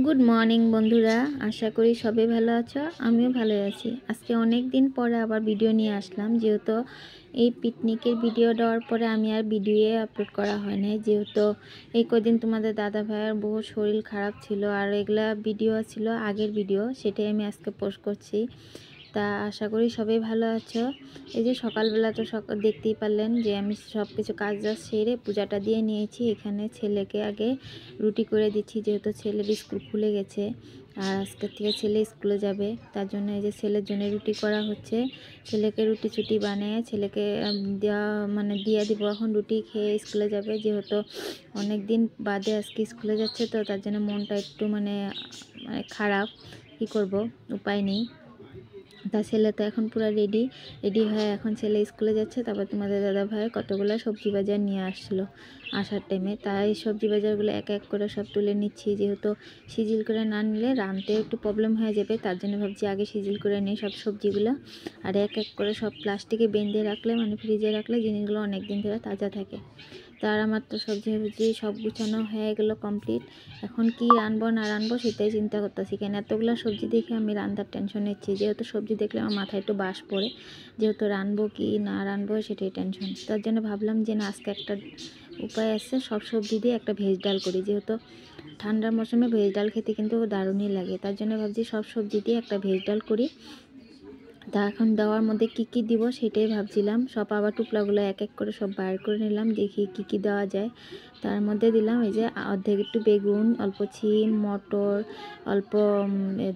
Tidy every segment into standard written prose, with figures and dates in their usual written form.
Good morning বন্ধুরা, আশা করি সবাই ভালো আছো। আমিও ভালো আছি। আজকে অনেক দিন পরে আবার ভিডিও নিয়ে আসলাম, যেহেতু এই পিকনিকের ভিডিও দেওয়ার পরে আমি আর ভিডিও আপলোড করা হয় না, যেহেতু এই কদিন তোমাদের দাদা ভাইয়ের বহু শরীর খারাপ ছিল আর এগুলা ভিডিও ছিল আগের ভিডিও, সেটাই আমি আজকে পোস্ট করছি। তা আশা করি সবাই ভালো আছো। এই যে সকালবেলা তো দেখতেই পারলেন যে আমি সব কিছু কাজ সেরে পূজাটা দিয়ে নিয়েছি। এখানে ছেলেকে আগে রুটি করে দিচ্ছি, যেহেতু ছেলের স্কুল খুলে গেছে আর আজকের থেকে ছেলে স্কুলে যাবে, তার জন্য এই যে ছেলের জন্য রুটি করা হচ্ছে। ছেলেকে রুটি চুটি বানিয়ে ছেলেকে দিয়ে দিব। এখন রুটি খেয়ে স্কুলে যাবে, যেহেতু অনেক দিন বাদে আজকে স্কুলে যাচ্ছে, তো তার জন্য মনটা একটু খারাপ। কি করব, উপায় নেই। তা ছেলে তো এখন পুরো রেডি হয়ে এখন ছেলে স্কুলে যাচ্ছে। তারপর তোমাদের দাদা ভাই কতগুলো সবজি বাজার নিয়ে আসছিলো আসার টাইমে, তাই সবজি বাজারগুলো এক এক করে সব তুলে নিচ্ছি, যেহেতু সিজিল করে না নিলে রাঁধতে একটু প্রবলেম হয়ে যাবে, তার জন্য ভাবছি আগে সিজিল করে নিই সব সবজিগুলো। আর এক এক করে সব প্লাস্টিকে বেঁধে রাখলে, ফ্রিজে রাখলে জিনিসগুলো অনেক দিন ধরে তাজা থাকে। তার আমার তো সবজি সব গুছানো হয়ে গেলো কমপ্লিট। এখন কি রানবো না রানবো সেটাই চিন্তা করতেছি, কেন এতগুলো সবজি দেখে আমি রান্নার টেনশন নিচ্ছি। যেহেতু সবজি দেখলে আমার মাথায় একটু বাস পড়ে, যেহেতু রানবো কি না রানবো সেটাই টেনশন। তার জন্য ভাবলাম যে না, আজকে একটা উপায় আছে, সব সবজি দিয়ে একটা ভেজ ডাল করি। যেহেতু ঠান্ডার মৌসুমে ভেজ ডাল খেতে কিন্তু দারুণই লাগে, তার জন্য ভাবছি সব সবজি দিয়ে একটা ভেজ ডাল করি। তা এখন দেওয়ার মধ্যে কি কি দিব সেটাই ভাবছিলাম। সব আবার টুকরাগুলো এক এক করে সব বাইর করে নিলাম, দেখি কি কি দেওয়া যায়। তার মধ্যে দিলাম এই যে অর্ধেক একটু বেগুন, অল্প ছিম, মটর, অল্প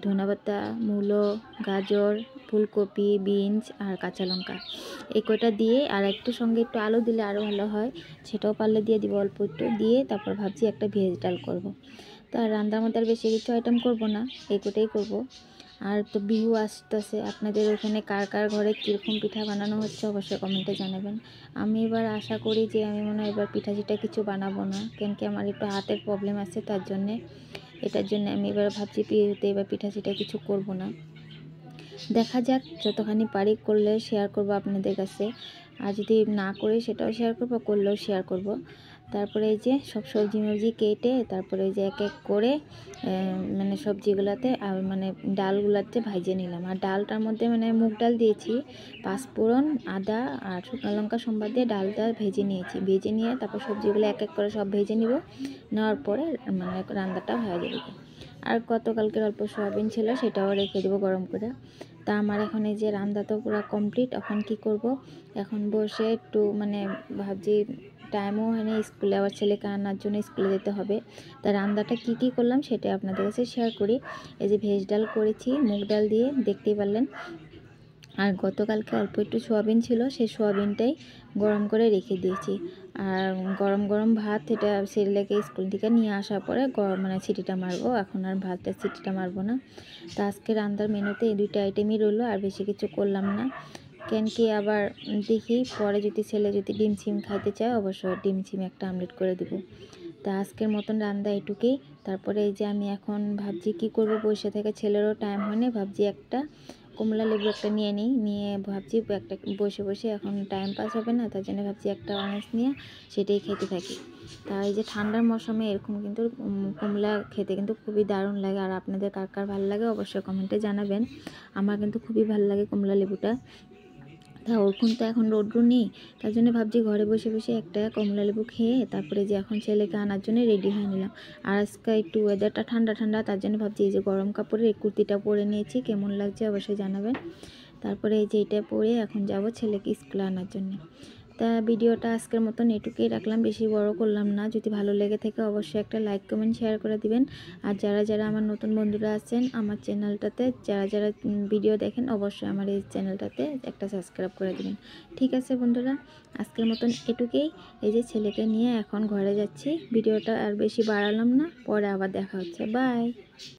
ধনেপাতা, মূলো, গাজর, ফুলকপি, বিনস আর কাঁচা লঙ্কা। এই কয়টা দিয়ে আর একটু সঙ্গে একটু আলু দিলে আরও ভালো হয়, সেটাও পারলে দিয়ে দিব অল্প একটু দিয়ে। তারপর ভাবছি একটা ভেজ ডাল করব। তা রান্নার মধ্যে আর বেশি কিছু আইটেম করব না, এই কটাই করবো। আর তো বিহু আসতেছে, আপনাদের ওখানে কার কার ঘরে কীরকম পিঠা বানানো হচ্ছে অবশ্যই কমেন্টে জানাবেন। আমি এবার আশা করি যে আমি মনে হয় এবার পিঠা চিঠা কিছু বানাবো না, কেন কি আমার একটু হাতের প্রবলেম আছে, এটার জন্য আমি এবার ভাবছি বিহুতে এবার পিঠা চিঠা কিছু করব না। দেখা যাক, যতখানি পারি করলে শেয়ার করব আপনাদের কাছে, আর যদি না করি সেটাও শেয়ার করব, করলেও শেয়ার করব। তারপরে এই যে সব সবজি মবজি কেটে তারপরে এই যে এক এক করে সবজিগুলোতে ডালগুলাতে ভাজে নিলাম। আর ডালটার মধ্যে মুগ ডাল দিয়েছি, পাঁচফোড়ন, আদা আর শুকনো লঙ্কা সম্বাদ দিয়ে ডালটা ভেজে নিয়েছি। ভেজে নিয়ে তারপর সবজিগুলো এক এক করে সব ভেজে নেওয়ার পরে রান্নাটা হয়ে যাবে। আর গতকালকের অল্প সয়াবিন ছিল, সেটাও রেখে দেবো গরম করে। তা আমার এখন এই যে রান্না তো পুরো কমপ্লিট। এখন কি করব, এখন বসে একটু ভাবছি টাইমও হয়নি, স্কুলে আবার ছেলেকে আনার জন্য স্কুলে যেতে হবে। তা রান্নাটা কি করলাম সেটা আপনাদের কাছে শেয়ার করি। এই যে ভেজ ডাল করেছি মুগ ডাল দিয়ে, দেখতেই পারলেন। আর গতকালকে অল্প একটু সোয়াবিন ছিল, সেই সোয়াবিনটাই গরম করে রেখে দিয়েছি। আর গরম গরম ভাত, এটা ছেলেকে স্কুল থেকে নিয়ে আসার পরে সিটিটা মারবো, এখন আর ভাতের সিটিটা মারবো না। তো আজকে রান্নার মেনুতে এই দুইটা আইটেমই রইলো, আর বেশি কিছু করলাম না, কেন কি আবার দেখি পরে যদি ছেলে ডিম সিম খাইতে চায়, অবশ্যই ডিম সিম একটা আমলেট করে দেবো। তা আজকের মতন রান্না এটুকুই। তারপরে এই যে আমি এখন ভাবছি কি করব, বসে থেকে ছেলেরও টাইম হয়নি, ভাবছি একটা কমলা লেবু একটা নিয়ে ভাবছি একটা বসে বসে এখন টাইম পাস হবে না, তার জন্য ভাবছি একটা অরেঞ্জ নিয়ে সেটাই খেতে থাকি। তা এই যে ঠান্ডার মৌসুমে এরকম কিন্তু কমলা খেতে কিন্তু খুবই দারুণ লাগে। আর আপনাদের কার কার ভালো লাগে অবশ্যই কমেন্টে জানাবেন। আমার কিন্তু খুবই ভালো লাগে কমলা লেবুটা। তা ওরকম তো এখন রোদ্রু নেই, তার জন্য ভাবছি ঘরে বসে বসে একটা কমলা লেবু খেয়ে তারপরে যে এখন ছেলেকে আনার জন্য রেডি হয়ে নিলাম। আর আজকে একটু ওয়েদারটা ঠান্ডা ঠান্ডা, তার জন্য ভাবছি এই যে গরম কাপড়ের এই কুর্তিটা পরে নিয়েছি, কেমন লাগছে অবশ্যই জানাবেন। তারপরে এই যে এটা পরে এখন যাব ছেলেকে স্কুলে আনার জন্য। তা ভিডিওটা আজকের মতন এটুকুই রাখলাম, বেশি বড় করলাম না। যদি ভালো লেগে থাকে অবশ্যই একটা লাইক কমেন্ট শেয়ার করে দিবেন। আর যারা যারা আমার নতুন বন্ধুরা আছেন আমার চ্যানেলটাতে, যারা যারা ভিডিও দেখেন অবশ্যই আমার এই চ্যানেলটাতে একটা সাবস্ক্রাইব করে দিবেন। ঠিক আছে বন্ধুরা, আজকের মতন এটুকুই। এই যে ছেলেকে নিয়ে এখন ঘরে যাচ্ছি, ভিডিওটা আর বেশি বাড়ালাম না, পরে আবার দেখা হচ্ছে, বাই।